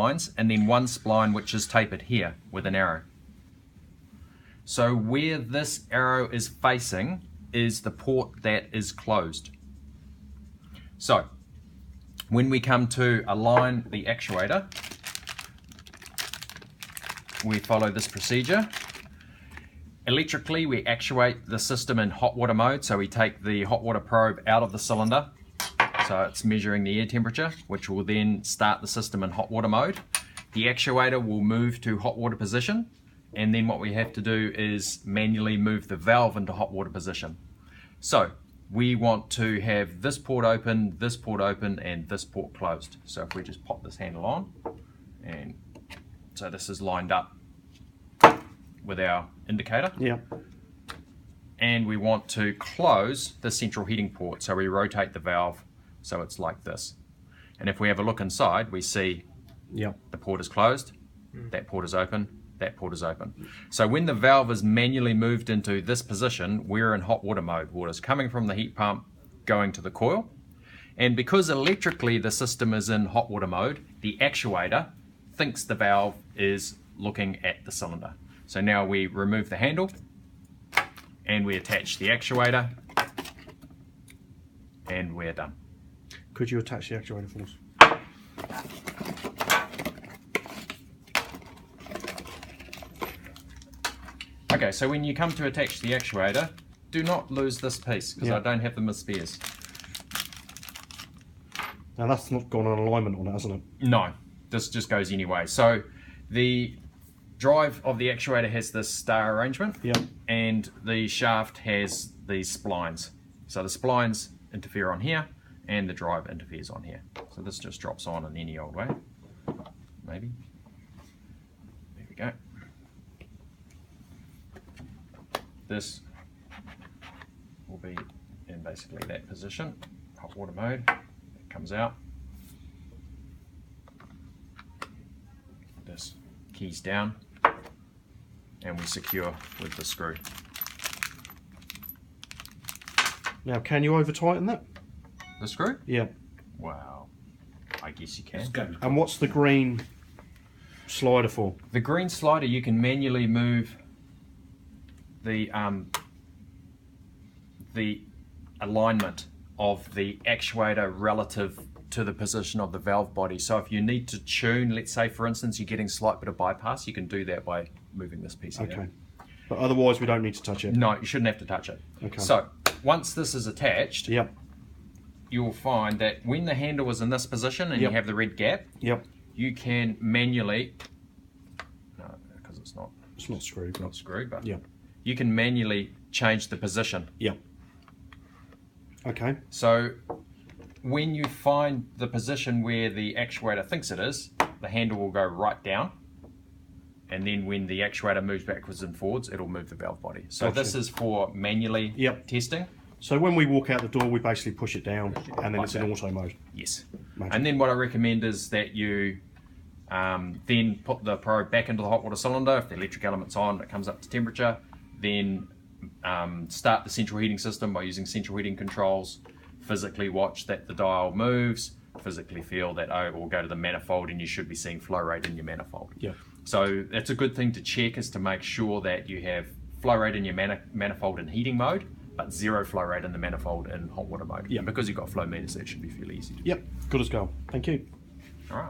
lines, and then one spline which is tapered here with an arrow. So where this arrow is facing is the port that is closed. So when we come to align the actuator, we follow this procedure. Electrically, we actuate the system in hot water mode, so we take the hot water probe out of the cylinder, so it's measuring the air temperature, which will then start the system in hot water mode. The actuator will move to hot water position, and then what we have to do is manually move the valve into hot water position. So we want to have this port open, and this port closed. So if we just pop this handle on, and so this is lined up with our indicator. Yeah. And we want to close the central heating port, so we rotate the valve so it's like this. And if we have a look inside, we see the port is closed, that port is open, that port is open. So when the valve is manually moved into this position, we're in hot water mode. Water's coming from the heat pump, going to the coil. And because electrically the system is in hot water mode, the actuator thinks the valve is looking at the cylinder. So now we remove the handle and we attach the actuator and we're done. Could you attach the actuator for us? Okay, so when you come to attach the actuator, do not lose this piece because I don't have them as spares. Now that's not got an alignment on it, hasn't it? No, this just goes anyway. So the drive of the actuator has this star arrangement, and the shaft has these splines. So the splines interfere on here, and the drive interferes on here. So this just drops on in any old way. Maybe. There we go. This will be in basically that position, hot water mode. It comes out. This keys down, and we secure with the screw. Now, can you over tighten that? The screw? Yeah. Wow. I guess you can. And what's the green slider for? The green slider, you can manually move the alignment of the actuator relative to the position of the valve body. So if you need to tune, let's say for instance you're getting slight bit of bypass, you can do that by moving this piece here. Okay. But otherwise we don't need to touch it? No, you shouldn't have to touch it. Okay. So once this is attached, you'll find that when the handle is in this position and you have the red gap, you can manually, no, because it's not screwed. Not screwed, but you can manually change the position. Okay. So when you find the position where the actuator thinks it is, the handle will go right down, and then when the actuator moves backwards and forwards, it'll move the valve body. So this is for manually testing. So when we walk out the door, we basically push it down, and then it's in auto mode. Yes. Magic. And then what I recommend is that you then put the probe back into the hot water cylinder. If the electric element's on, it comes up to temperature. Then start the central heating system by using central heating controls. Physically watch that the dial moves. Physically feel that it will go to the manifold, and you should be seeing flow rate in your manifold. So that's a good thing to check, is to make sure that you have flow rate in your manifold in heating mode, but zero flow rate in the manifold in hot water mode. And because you've got flow meters, that should be fairly easy to do. Good as gold. Thank you.